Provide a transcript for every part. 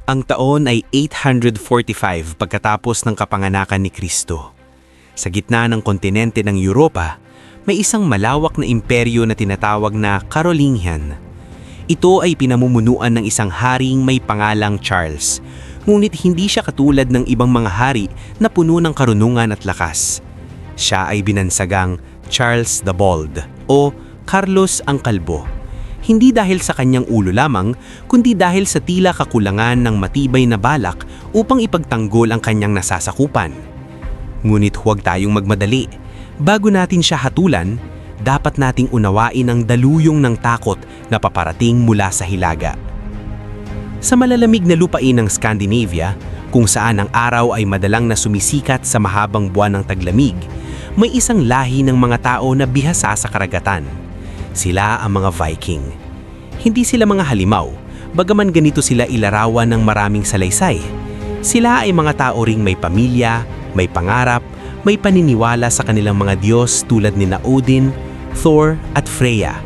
Ang taon ay 845 pagkatapos ng kapanganakan ni Kristo. Sa gitna ng kontinente ng Europa, may isang malawak na imperyo na tinatawag na Carolingian. Ito ay pinamumunuan ng isang haring may pangalang Charles, ngunit hindi siya katulad ng ibang mga hari na puno ng karunungan at lakas. Siya ay binansagang Charles the Bald o Carlos ang Kalbo. Hindi dahil sa kanyang ulo lamang, kundi dahil sa tila kakulangan ng matibay na balak upang ipagtanggol ang kanyang nasasakupan. Ngunit huwag tayong magmadali. Bago natin siya hatulan, dapat nating unawain ang daluyong ng takot na paparating mula sa hilaga. Sa malalamig na lupain ng Scandinavia, kung saan ang araw ay madalang na sumisikat sa mahabang buwan ng taglamig, may isang lahi ng mga tao na bihasa sa karagatan. Sila ang mga Viking. Hindi sila mga halimaw, bagaman ganito sila ilarawan ng maraming salaysay. Sila ay mga tao ring may pamilya, may pangarap, may paniniwala sa kanilang mga Diyos tulad ni Odin, Thor at Freya.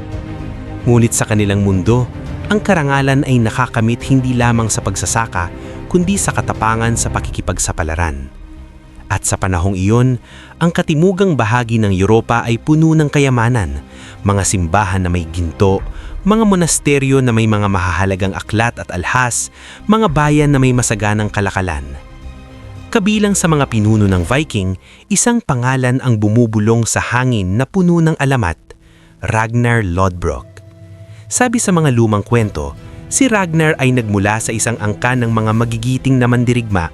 Ngunit sa kanilang mundo, ang karangalan ay nakakamit hindi lamang sa pagsasaka, kundi sa katapangan sa pakikipagsapalaran. At sa panahong iyon, ang katimugang bahagi ng Europa ay puno ng kayamanan, mga simbahan na may ginto, mga monasteryo na may mga mahahalagang aklat at alhas, mga bayan na may masaganang kalakalan. Kabilang sa mga pinuno ng Viking, isang pangalan ang bumubulong sa hangin na puno ng alamat, Ragnar Lodbrok. Sabi sa mga lumang kwento, si Ragnar ay nagmula sa isang angkan ng mga magigiting na mandirigma.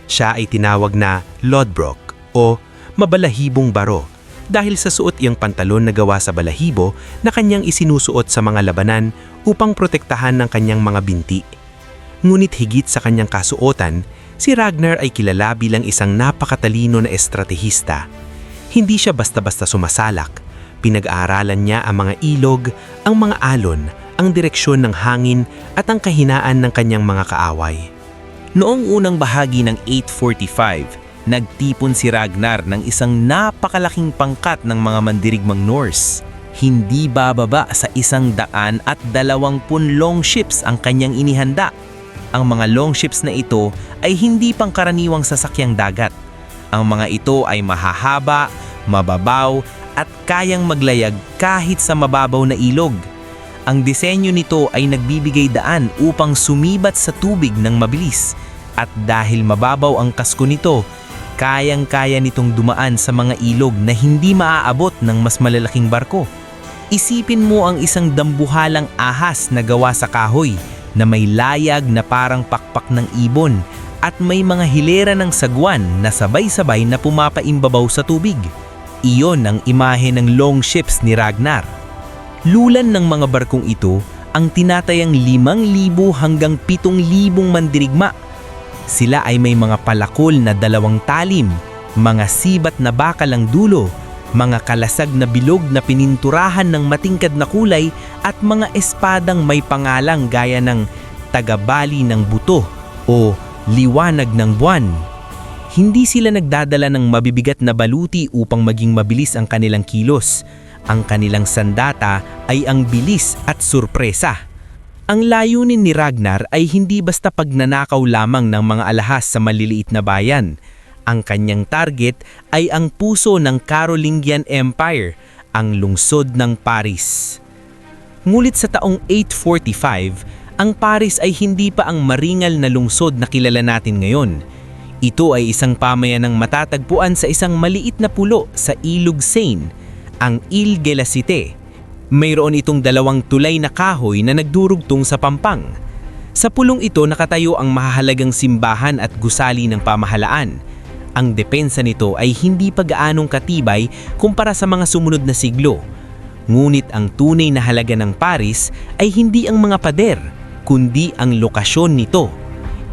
Siya ay tinawag na Lodbrok o mabalahibong baro dahil sa suot iyang pantalon na gawa sa balahibo na kanyang isinusuot sa mga labanan upang protektahan ng kanyang mga binti. Ngunit higit sa kanyang kasuotan, si Ragnar ay kilala bilang isang napakatalino na estratehista. Hindi siya basta-basta sumasalak. Pinag-aaralan niya ang mga ilog, ang mga alon, ang direksyon ng hangin at ang kahinaan ng kanyang mga kaaway. Noong unang bahagi ng 845, nagtipon si Ragnar ng isang napakalaking pangkat ng mga mandirigmang Norse. Hindi bababa sa 120 longships ang kanyang inihanda. Ang mga longships na ito ay hindi pangkaraniwang sasakyang dagat. Ang mga ito ay mahahaba, mababaw at kayang maglayag kahit sa mababaw na ilog. Ang disenyo nito ay nagbibigay daan upang sumibat sa tubig ng mabilis. At dahil mababaw ang kasko nito, kayang-kaya nitong dumaan sa mga ilog na hindi maaabot ng mas malalaking barko. Isipin mo ang isang dambuhalang ahas na gawa sa kahoy na may layag na parang pakpak ng ibon at may mga hilera ng sagwan na sabay-sabay na pumapaimbabaw sa tubig. Iyon ang imahe ng longships ni Ragnar. Lulan ng mga barkong ito ang tinatayang 5,000 hanggang 7,000 mandirigma. Sila ay may mga palakol na 2 talim, mga sibat na bakal ang dulo, mga kalasag na bilog na pininturahan ng matingkad na kulay at mga espadang may pangalang gaya ng tagabali ng buto o liwanag ng buwan. Hindi sila nagdadala ng mabibigat na baluti upang maging mabilis ang kanilang kilos. Ang kanilang sandata ay ang bilis at surpresa. Ang layunin ni Ragnar ay hindi basta pagnanakaw lamang ng mga alahas sa maliliit na bayan. Ang kanyang target ay ang puso ng Carolingian Empire, ang lungsod ng Paris. Ngunit sa taong 845, ang Paris ay hindi pa ang maringal na lungsod na kilala natin ngayon. Ito ay isang pamayanang matatagpuan sa isang maliit na pulo sa Ilog Seine, ang Ile de la Cité. Mayroon itong 2 tulay na kahoy na nagdurugtong sa pampang. Sa pulong ito nakatayo ang mahahalagang simbahan at gusali ng pamahalaan. Ang depensa nito ay hindi pa gaanong katibay kumpara sa mga sumunod na siglo. Ngunit ang tunay na halaga ng Paris ay hindi ang mga pader, kundi ang lokasyon nito.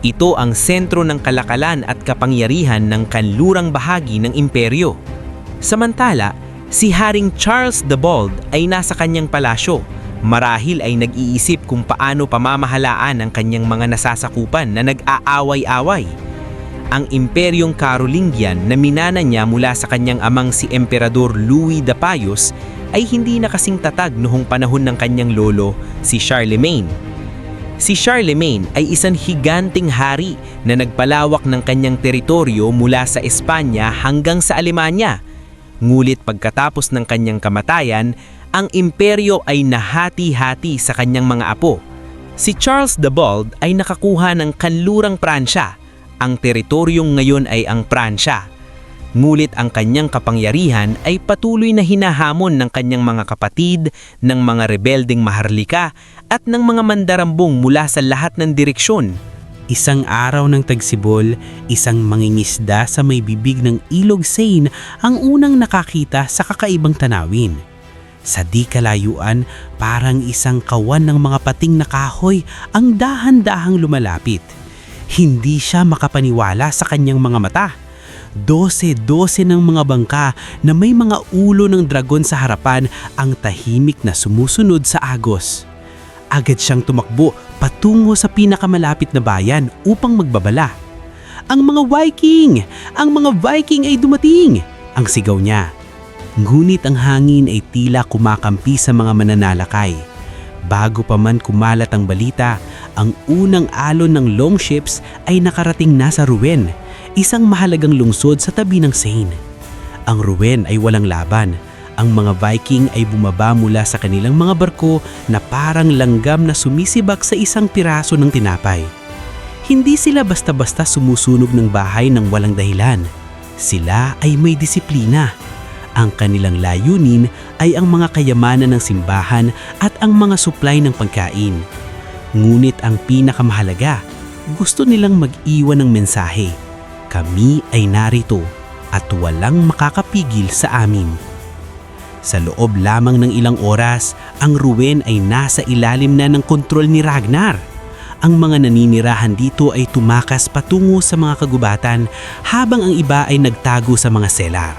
Ito ang sentro ng kalakalan at kapangyarihan ng kanlurang bahagi ng imperyo. Samantala, si Haring Charles the Bald ay nasa kanyang palasyo. Marahil ay nag-iisip kung paano pamamahalaan ang kanyang mga nasasakupan na nag-aaway-away. Ang Imperyong Carolingian na minana niya mula sa kanyang amang si Emperador Louis the Pious ay hindi na kasing tatag noong panahon ng kanyang lolo, si Charlemagne. Si Charlemagne ay isang higanting hari na nagpalawak ng kanyang teritoryo mula sa Espanya hanggang sa Alemanya. Ngulit pagkatapos ng kanyang kamatayan, ang imperyo ay nahati-hati sa kanyang mga apo. Si Charles the Bald ay nakakuha ng kanlurang Pransya. Ang teritoryong ngayon ay ang Pransya. Ngulit ang kanyang kapangyarihan ay patuloy na hinahamon ng kanyang mga kapatid, ng mga rebeldeng Maharlika at ng mga mandarambong mula sa lahat ng direksyon. Isang araw ng tagsibol, isang mangingisda sa may bibig ng Ilog Seine ang unang nakakita sa kakaibang tanawin. Sa di kalayuan, parang isang kawan ng mga pating na kahoy ang dahan-dahang lumalapit. Hindi siya makapaniwala sa kanyang mga mata. 12 ng mga bangka na may mga ulo ng dragon sa harapan ang tahimik na sumusunod sa agos. Agad siyang tumakbo patungo sa pinakamalapit na bayan upang magbabala. Ang mga Viking! Ang mga Viking ay dumating! Ang sigaw niya. Ngunit ang hangin ay tila kumakampi sa mga mananalakay. Bago pa man kumalat ang balita, ang unang alon ng longships ay nakarating na sa Rouen, isang mahalagang lungsod sa tabi ng Seine. Ang Rouen ay walang laban. Ang mga Viking ay bumaba mula sa kanilang mga barko na parang langgam na sumisibak sa isang piraso ng tinapay. Hindi sila basta-basta sumusunog ng bahay ng walang dahilan. Sila ay may disiplina. Ang kanilang layunin ay ang mga kayamanan ng simbahan at ang mga supply ng pagkain. Ngunit ang pinakamahalaga, gusto nilang mag-iwan ng mensahe. Kami ay narito at walang makakapigil sa amin. Sa loob lamang ng ilang oras, ang Rouen ay nasa ilalim na ng kontrol ni Ragnar. Ang mga naninirahan dito ay tumakas patungo sa mga kagubatan habang ang iba ay nagtago sa mga selar.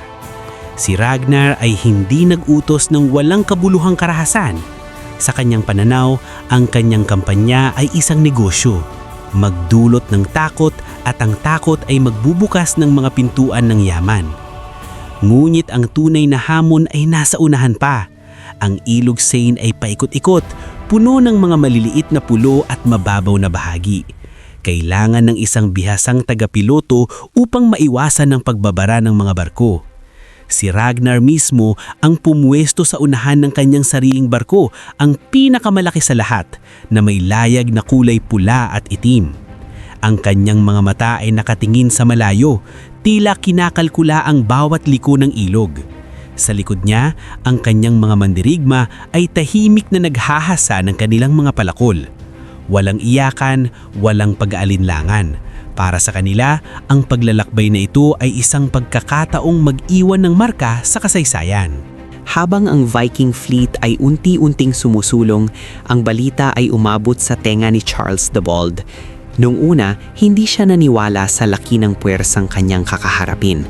Si Ragnar ay hindi nag-utos ng walang kabuluhang karahasan. Sa kanyang pananaw, ang kanyang kampanya ay isang negosyo. Magdulot ng takot at ang takot ay magbubukas ng mga pintuan ng yaman. Ngunit ang tunay na hamon ay nasa unahan pa. Ang Ilog Seine ay paikot-ikot, puno ng mga maliliit na pulo at mababaw na bahagi. Kailangan ng isang bihasang tagapiloto upang maiwasan ang pagbabara ng mga barko. Si Ragnar mismo ang pumwesto sa unahan ng kanyang sariling barko, ang pinakamalaki sa lahat, na may layag na kulay pula at itim. Ang kanyang mga mata ay nakatingin sa malayo, tila kinakalkula ang bawat liko ng ilog. Sa likod niya, ang kanyang mga mandirigma ay tahimik na naghahasa ng kanilang mga palakol. Walang iyakan, walang pag-aalinlangan. Para sa kanila, ang paglalakbay na ito ay isang pagkakataong mag-iwan ng marka sa kasaysayan. Habang ang Viking fleet ay unti-unting sumusulong, ang balita ay umabot sa tenga ni Charles the Bald. Noong una, hindi siya naniwala sa laki ng puwersang kanyang kakaharapin.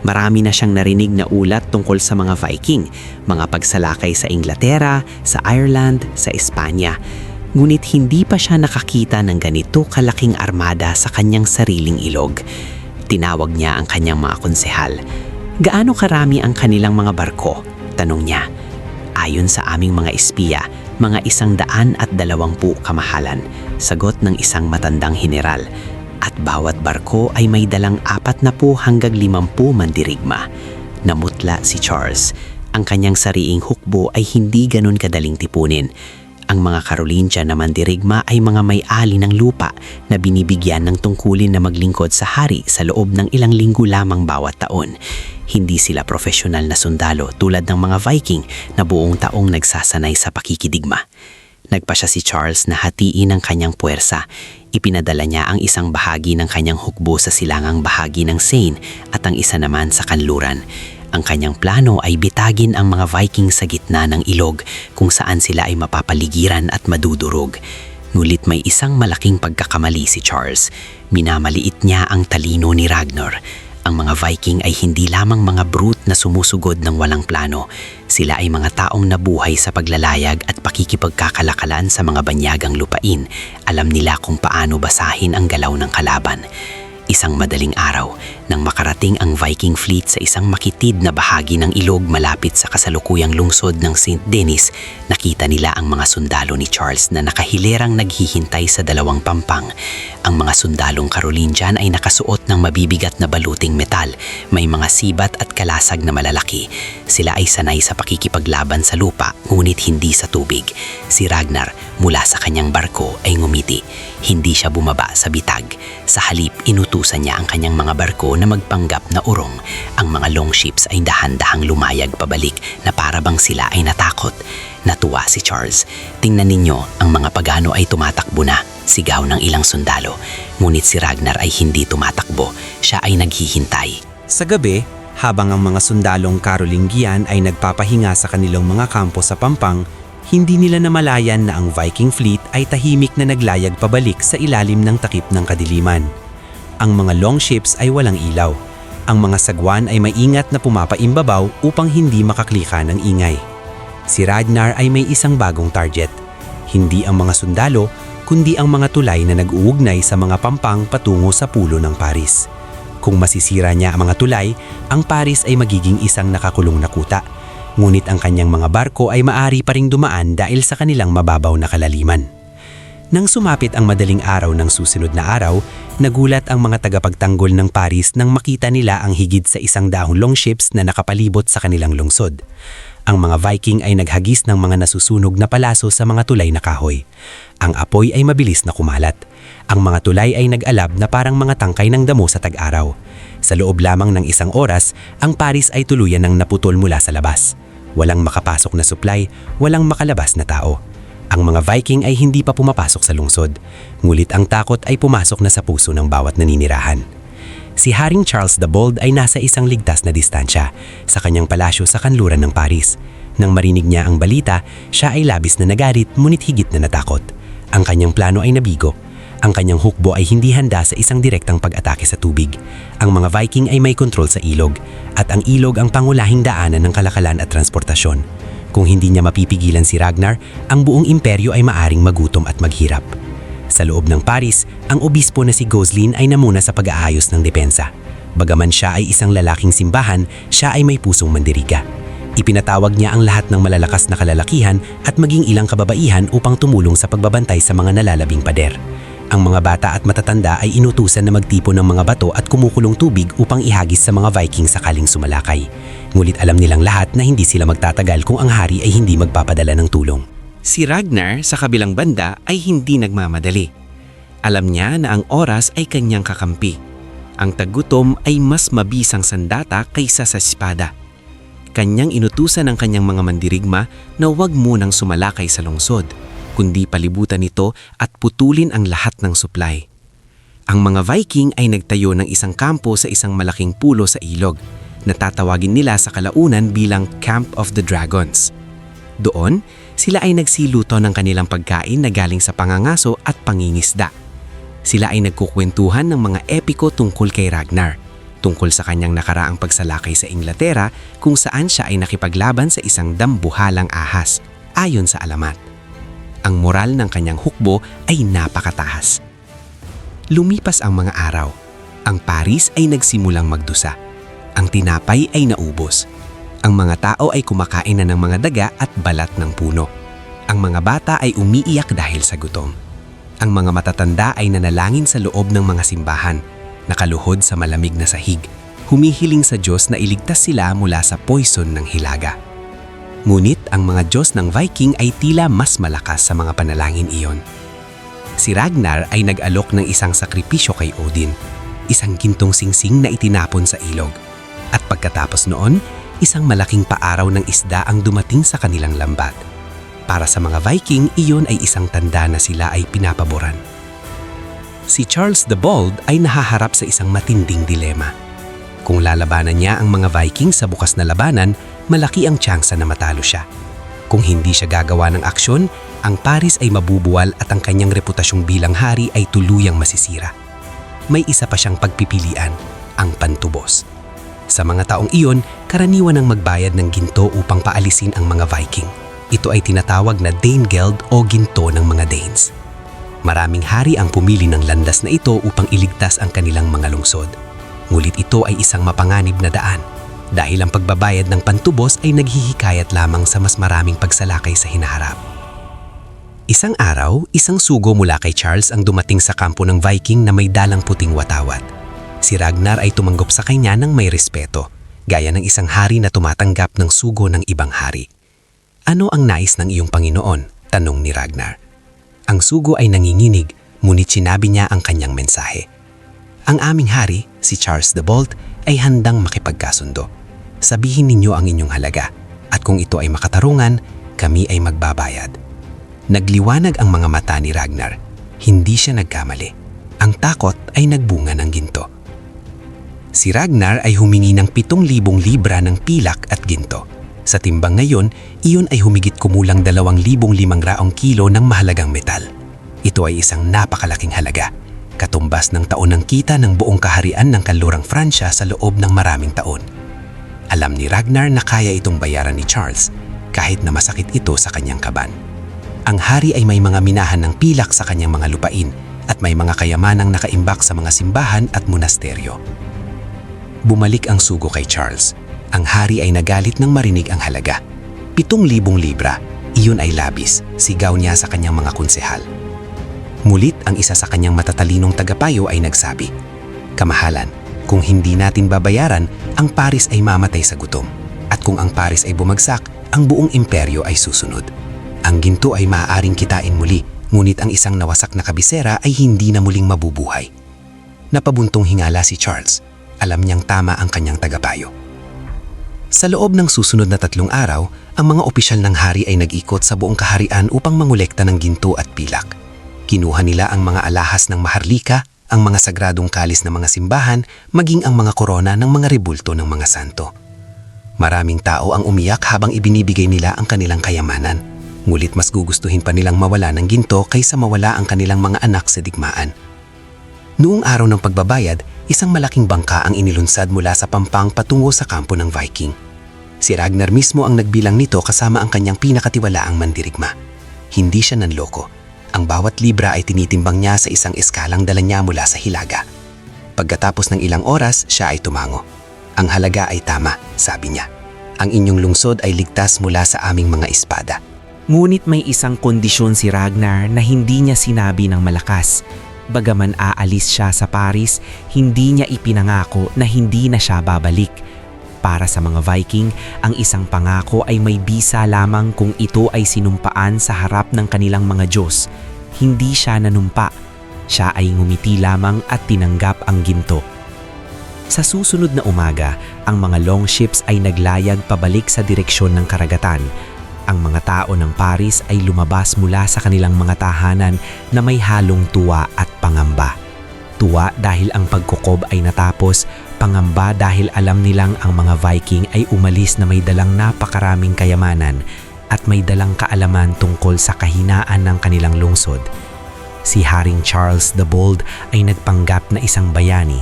Marami na siyang narinig na ulat tungkol sa mga Viking, mga pagsalakay sa Inglaterra, sa Ireland, sa Espanya. Ngunit hindi pa siya nakakita ng ganito kalaking armada sa kanyang sariling ilog. Tinawag niya ang kanyang mga konsehal. Gaano karami ang kanilang mga barko? Tanong niya. Ayon sa aming mga espiya, mga 120 kamahalan, sagot ng isang matandang general. At bawat barko ay may dalang 40 hanggang 50 mandirigma. Namutla si Charles. Ang kanyang sariing hukbo ay hindi ganun kadaling tipunin. Ang mga Carolingia na mandirigma ay mga may-ali ng lupa na binibigyan ng tungkulin na maglingkod sa hari sa loob ng ilang linggo lamang bawat taon. Hindi sila profesional na sundalo tulad ng mga Viking na buong taong nagsasanay sa pakikidigma. Nagpasya si Charles na hatiin ang kanyang puwersa. Ipinadala niya ang isang bahagi ng kanyang hukbo sa silangang bahagi ng Seine at ang isa naman sa kanluran. Ang kanyang plano ay bitagin ang mga Viking sa gitna ng ilog kung saan sila ay mapapaligiran at madudurog. Ngulit may isang malaking pagkakamali si Charles. Minamaliit niya ang talino ni Ragnar. Ang mga Viking ay hindi lamang mga brute na sumusugod ng walang plano. Sila ay mga taong nabuhay sa paglalayag at pakikipagkakalakalan sa mga banyagang lupain. Alam nila kung paano basahin ang galaw ng kalaban. Isang madaling araw, nang makarating ang Viking fleet sa isang makitid na bahagi ng ilog malapit sa kasalukuyang lungsod ng St. Denis, nakita nila ang mga sundalo ni Charles na nakahilerang naghihintay sa dalawang pampang. Ang mga sundalong Carolingian ay nakasuot ng mabibigat na baluting metal, may mga sibat at kalasag na malalaki. Sila ay sanay sa pakikipaglaban sa lupa, ngunit hindi sa tubig. Si Ragnar, mula sa kanyang barko, ay ngumiti. Hindi siya bumaba sa bitag. Sa halip, inutusan niya ang kanyang mga barko na magpanggap na urong. Ang mga longships ay dahan-dahang lumayag pabalik na para bang sila ay natakot. Natuwa si Charles. Tingnan ninyo, ang mga pagano ay tumatakbo na, sigaw ng ilang sundalo. Ngunit si Ragnar ay hindi tumatakbo. Siya ay naghihintay. Sa gabi, habang ang mga sundalong Carolingian ay nagpapahinga sa kanilang mga kampo sa Pampang, hindi nila namalayan na ang Viking fleet ay tahimik na naglayag pabalik sa ilalim ng takip ng kadiliman. Ang mga longships ay walang ilaw. Ang mga sagwan ay maingat na pumapaimbabaw upang hindi makaklika ng ingay. Si Ragnar ay may isang bagong target. Hindi ang mga sundalo, kundi ang mga tulay na nag-uugnay sa mga pampang patungo sa pulo ng Paris. Kung masisira niya ang mga tulay, ang Paris ay magiging isang nakakulong na kuta. Ngunit ang kanyang mga barko ay maari pa ring dumaan dahil sa kanilang mababaw na kalaliman. Nang sumapit ang madaling araw ng susunod na araw, nagulat ang mga tagapagtanggol ng Paris nang makita nila ang higit sa 100 longships na nakapalibot sa kanilang lungsod. Ang mga Viking ay naghagis ng mga nasusunog na palaso sa mga tulay na kahoy. Ang apoy ay mabilis na kumalat. Ang mga tulay ay nag-alab na parang mga tangkay ng damo sa tag-araw. Sa loob lamang ng 1 oras, ang Paris ay tuluyan ng naputol mula sa labas. Walang makapasok na supply, walang makalabas na tao. Ang mga Viking ay hindi pa pumapasok sa lungsod, ngulit ang takot ay pumasok na sa puso ng bawat naninirahan. Si Haring Charles the Bold ay nasa isang ligtas na distansya sa kanyang palasyo sa kanluran ng Paris. Nang marinig niya ang balita, siya ay labis na nagalit ngunit higit na natakot. Ang kanyang plano ay nabigo. Ang kanyang hukbo ay hindi handa sa isang direktang pag-atake sa tubig. Ang mga Viking ay may kontrol sa ilog, at ang ilog ang pangulahing daanan ng kalakalan at transportasyon. Kung hindi niya mapipigilan si Ragnar, ang buong imperyo ay maaring magutom at maghirap. Sa loob ng Paris, ang obispo na si Goslin ay namuna sa pag-aayos ng depensa. Bagaman siya ay isang lalaking simbahan, siya ay may pusong mandiriga. Ipinatawag niya ang lahat ng malalakas na kalalakihan at maging ilang kababaihan upang tumulong sa pagbabantay sa mga nalalabing pader. Ang mga bata at matatanda ay inutusan na magtipon ng mga bato at kumukulong tubig upang ihagis sa mga Viking sakaling sumalakay. Ngunit alam nilang lahat na hindi sila magtatagal kung ang hari ay hindi magpapadala ng tulong. Si Ragnar sa kabilang banda ay hindi nagmamadali. Alam niya na ang oras ay kanyang kakampi. Ang tagutom ay mas mabisang sandata kaysa sa espada. Kanyang inutusan ang kanyang mga mandirigma na huwag munang sumalakay sa lungsod, kundi palibutan ito at putulin ang lahat ng supply. Ang mga Viking ay nagtayo ng isang kampo sa isang malaking pulo sa ilog, na tatawagin nila sa kalaunan bilang Camp of the Dragons. Doon, sila ay nagsiluto ng kanilang pagkain na galing sa pangangaso at pangingisda. Sila ay nagkukwentuhan ng mga epiko tungkol kay Ragnar, tungkol sa kanyang nakaraang pagsalakay sa Inglaterra kung saan siya ay nakipaglaban sa isang dambuhalang ahas, ayon sa alamat. Ang moral ng kanyang hukbo ay napakataas. Lumipas ang mga araw. Ang Paris ay nagsimulang magdusa. Ang tinapay ay naubos. Ang mga tao ay kumakain na ng mga daga at balat ng puno. Ang mga bata ay umiiyak dahil sa gutom. Ang mga matatanda ay nanalangin sa loob ng mga simbahan, nakaluhod sa malamig na sahig, humihiling sa Diyos na iligtas sila mula sa poison ng hilaga. Ngunit ang mga Diyos ng Viking ay tila mas malakas sa mga panalangin iyon. Si Ragnar ay nag-alok ng isang sakripisyo kay Odin, isang gintong singsing na itinapon sa ilog. At pagkatapos noon, isang malaking paaraw ng isda ang dumating sa kanilang lambat. Para sa mga Viking, iyon ay isang tanda na sila ay pinapaboran. Si Charles the Bold ay nahaharap sa isang matinding dilema. Kung lalabanan niya ang mga Viking sa bukas na labanan, malaki ang tsansa na matalo siya. Kung hindi siya gagawa ng aksyon, ang Paris ay mabubuwal at ang kanyang reputasyong bilang hari ay tuluyang masisira. May isa pa siyang pagpipilian, ang pantubos. Sa mga taong iyon, karaniwan ang magbayad ng ginto upang paalisin ang mga Viking. Ito ay tinatawag na Danegeld o ginto ng mga Danes. Maraming hari ang pumili ng landas na ito upang iligtas ang kanilang mga lungsod. Ngulit ito ay isang mapanganib na daan dahil ang pagbabayad ng pantubos ay naghihikayat lamang sa mas maraming pagsalakay sa hinaharap. Isang araw, isang sugo mula kay Charles ang dumating sa kampo ng Viking na may dalang puting watawat. Si Ragnar ay tumanggap sa kanya ng may respeto, gaya ng isang hari na tumatanggap ng sugo ng ibang hari. "Ano ang nais ng iyong Panginoon?" tanong ni Ragnar. Ang sugo ay nanginginig, ngunit sinabi niya ang kanyang mensahe. "Ang aming hari, si Charles the Bold, ay handang makipagkasundo. Sabihin ninyo ang inyong halaga, at kung ito ay makatarungan, kami ay magbabayad." Nagliwanag ang mga mata ni Ragnar. Hindi siya nagkamali. Ang takot ay nagbunga ng ginto. Si Ragnar ay humingi ng 7,000 libra ng pilak at ginto. Sa timbang ngayon, iyon ay humigit kumulang 2,500 kilo ng mahalagang metal. Ito ay isang napakalaking halaga, katumbas ng taon ng kita ng buong kaharian ng kanlurang Pransya sa loob ng maraming taon. Alam ni Ragnar na kaya itong bayaran ni Charles, kahit na masakit ito sa kanyang kaban. Ang hari ay may mga minahan ng pilak sa kanyang mga lupain at may mga kayamanang nakaimbak sa mga simbahan at monasteryo. Bumalik ang sugo kay Charles. Ang hari ay nagalit nang marinig ang halaga. 7,000 libra, iyon ay labis, sigaw niya sa kanyang mga konsehal. Mulit ang isa sa kanyang matatalinong tagapayo ay nagsabi, "Kamahalan, kung hindi natin babayaran, ang Paris ay mamatay sa gutom. At kung ang Paris ay bumagsak, ang buong imperyo ay susunod. Ang ginto ay maaaring kitain muli, ngunit ang isang nawasak na kabisera ay hindi na muling mabubuhay." Napabuntong hingala si Charles. Alam niyang tama ang kanyang tagapayo. Sa loob ng susunod na 3 araw, ang mga opisyal ng hari ay nag-ikot sa buong kaharian upang mangolekta ng ginto at pilak. Kinuha nila ang mga alahas ng maharlika, ang mga sagradong kalis ng mga simbahan, maging ang mga korona ng mga rebulto ng mga santo. Maraming tao ang umiyak habang ibinibigay nila ang kanilang kayamanan. Ngulit mas gugustuhin pa nilang mawala ng ginto kaysa mawala ang kanilang mga anak sa digmaan. Noong araw ng pagbabayad, isang malaking bangka ang inilunsad mula sa pampang patungo sa kampo ng Viking. Si Ragnar mismo ang nagbilang nito kasama ang kanyang pinakatiwalaang mandirigma. Hindi siya nanloko. Ang bawat libra ay tinitimbang niya sa isang eskalang dala niya mula sa hilaga. Pagkatapos ng ilang oras, siya ay tumango. "Ang halaga ay tama," sabi niya. "Ang inyong lungsod ay ligtas mula sa aming mga espada." Ngunit may isang kondisyon si Ragnar na hindi niya sinabi ng malakas. Bagaman aalis siya sa Paris, hindi niya ipinangako na hindi na siya babalik. Para sa mga Viking, ang isang pangako ay may bisa lamang kung ito ay sinumpaan sa harap ng kanilang mga Diyos. Hindi siya nanumpa. Siya ay ngumiti lamang at tinanggap ang ginto. Sa susunod na umaga, ang mga longships ay naglayag pabalik sa direksyon ng karagatan. Ang mga tao ng Paris ay lumabas mula sa kanilang mga tahanan na may halong tuwa at pangamba. Tuwa dahil ang pagkukob ay natapos, pangamba dahil alam nilang ang mga Viking ay umalis na may dalang napakaraming kayamanan at may dalang kaalaman tungkol sa kahinaan ng kanilang lungsod. Si Haring Charles the Bold ay nagpanggap na isang bayani.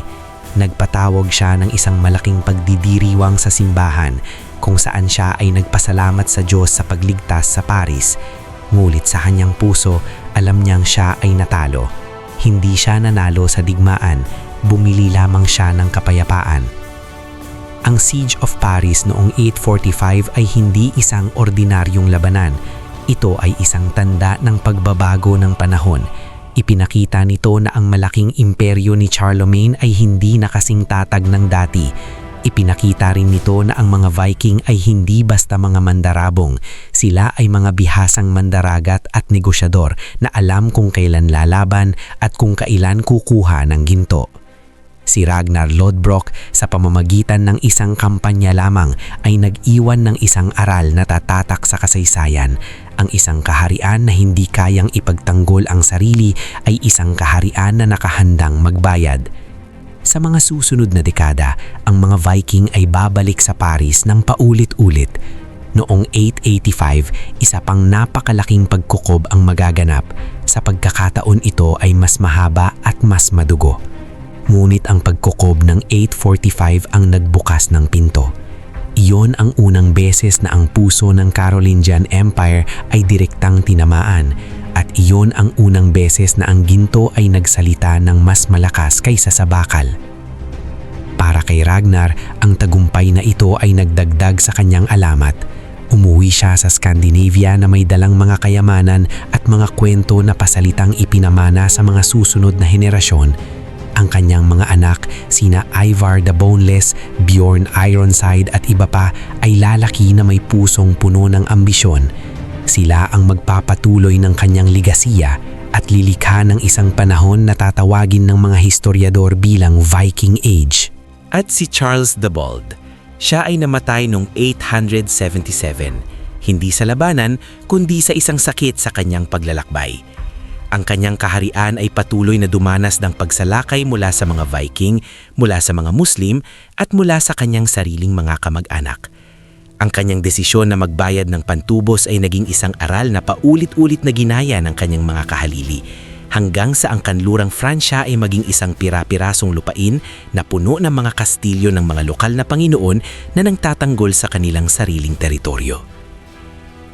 Nagpatawag siya ng isang malaking pagdidiriwang sa simbahan kung saan siya ay nagpasalamat sa Diyos sa pagligtas sa Paris. Ngulit sa kanyang puso, alam niyang siya ay natalo. Hindi siya nanalo sa digmaan, bumili lamang siya ng kapayapaan. Ang Siege of Paris noong 845 ay hindi isang ordinaryong labanan. Ito ay isang tanda ng pagbabago ng panahon. Ipinakita nito na ang malaking imperyo ni Charlemagne ay hindi na kasing tatag ng dati. Ipinakita rin nito na ang mga Viking ay hindi basta mga mandarabong. Sila ay mga bihasang mandaragat at negosyador na alam kung kailan lalaban at kung kailan kukuha ng ginto. Si Ragnar Lodbrok sa pamamagitan ng isang kampanya lamang ay nag-iwan ng isang aral na tatatak sa kasaysayan. Ang isang kaharian na hindi kayang ipagtanggol ang sarili ay isang kaharian na nakahandang magbayad. Sa mga susunod na dekada, ang mga Viking ay babalik sa Paris ng paulit-ulit. Noong 885, isa pang napakalaking pagkukob ang magaganap. Sa pagkakataon ito ay mas mahaba at mas madugo. Ngunit ang pagkukob ng 845 ang nagbukas ng pinto. Iyon ang unang beses na ang puso ng Carolingian Empire ay direktang tinamaan At iyon ang unang beses na ang ginto ay nagsalita ng mas malakas kaysa sa bakal. Para kay Ragnar, ang tagumpay na ito ay nagdagdag sa kanyang alamat. Umuwi siya sa Scandinavia na may dalang mga kayamanan at mga kwento na pasalitang ipinamana sa mga susunod na henerasyon. Ang kanyang mga anak, sina Ivar the Boneless, Bjorn Ironside at iba pa ay lalaki na may pusong puno ng ambisyon. Sila ang magpapatuloy ng kanyang ligasiya at lilikha ng isang panahon na tatawagin ng mga historiador bilang Viking Age. At si Charles the Bald, siya ay namatay noong 877, hindi sa labanan kundi sa isang sakit sa kanyang paglalakbay. Ang kanyang kaharian ay patuloy na dumanas ng pagsalakay mula sa mga Viking, mula sa mga Muslim at mula sa kanyang sariling mga kamag-anak. Ang kanyang desisyon na magbayad ng pantubos ay naging isang aral na paulit-ulit na ginaya ng kanyang mga kahalili, hanggang sa ang kanlurang Fransya ay maging isang pira-pirasong lupain na puno ng mga kastilyo ng mga lokal na Panginoon na nangtatanggol sa kanilang sariling teritoryo.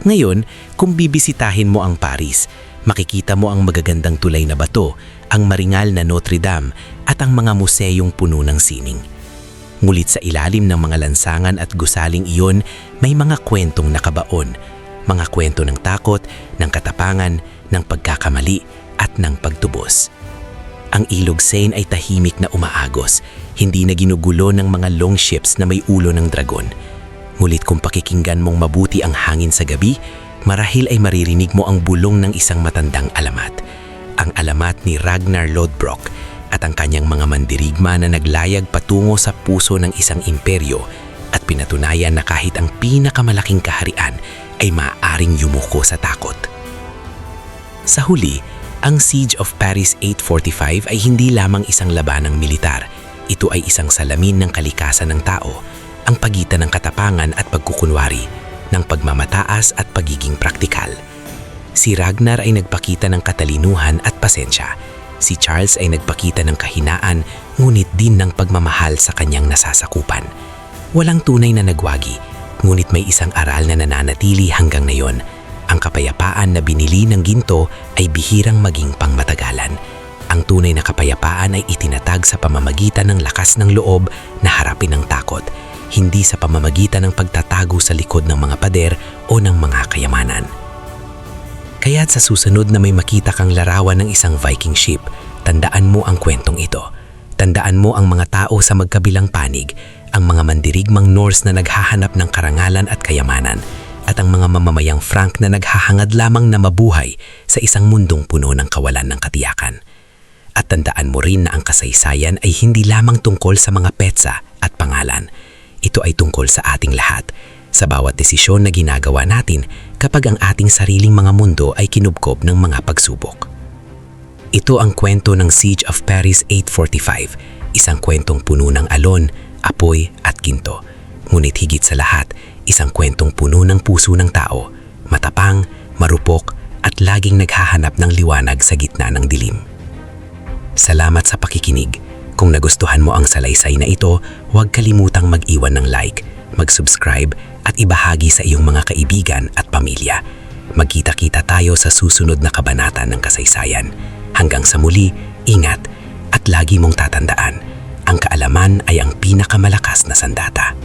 Ngayon, kung bibisitahin mo ang Paris, makikita mo ang magagandang tulay na bato, ang maringal na Notre Dame at ang mga museyong puno ng sining. Ngulit sa ilalim ng mga lansangan at gusaling iyon, may mga kwentong nakabaon, mga kwento ng takot, ng katapangan, ng pagkakamali at ng pagtubos. Ang ilog Seine ay tahimik na umaagos, hindi na ginugulo ng mga longships na may ulo ng dragon. Ngulit kung pakikinggan mong mabuti ang hangin sa gabi, marahil ay maririnig mo ang bulong ng isang matandang alamat. Ang alamat ni Ragnar Lodbrok at ang kanyang mga mandirigma na naglayag patungo sa puso ng isang imperyo at pinatunayan na kahit ang pinakamalaking kaharian ay maaaring yumuko sa takot. Sa huli, ang Siege of Paris 845 ay hindi lamang isang labanang militar. Ito ay isang salamin ng kalikasan ng tao, ang pagitan ng katapangan at pagkukunwari, ng pagmamataas at pagiging praktikal. Si Ragnar ay nagpakita ng katalinuhan at pasensya. Si Charles ay nagpakita ng kahinaan, ngunit din ng pagmamahal sa kanyang nasasakupan. Walang tunay na nagwagi, ngunit may isang aral na nananatili hanggang ngayon. Ang kapayapaan na binili ng ginto ay bihirang maging pangmatagalan. Ang tunay na kapayapaan ay itinatag sa pamamagitan ng lakas ng loob na harapin ang takot, hindi sa pamamagitan ng pagtatago sa likod ng mga pader o ng mga kayamanan. Kaya't sa susunod na may makita kang larawan ng isang Viking ship, tandaan mo ang kwentong ito. Tandaan mo ang mga tao sa magkabilang panig, ang mga mandirigmang Norse na naghahanap ng karangalan at kayamanan, at ang mga mamamayang Frank na naghahangad lamang na mabuhay sa isang mundong puno ng kawalan ng katiyakan. At tandaan mo rin na ang kasaysayan ay hindi lamang tungkol sa mga petsa at pangalan. Ito ay tungkol sa ating lahat, sa bawat desisyon na ginagawa natin kapag ang ating sariling mga mundo ay kinubkob ng mga pagsubok. Ito ang kwento ng Siege of Paris 845, isang kwentong puno ng alon, apoy at ginto. Ngunit higit sa lahat, isang kwentong puno ng puso ng tao, matapang, marupok at laging naghahanap ng liwanag sa gitna ng dilim. Salamat sa pakikinig. Kung nagustuhan mo ang salaysay na ito, huwag kalimutang mag-iwan ng like, mag-subscribe at ibahagi sa iyong mga kaibigan at pamilya. Magkita-kita tayo sa susunod na kabanata ng kasaysayan. Hanggang sa muli, ingat at lagi mong tatandaan, ang kaalaman ay ang pinakamalakas na sandata.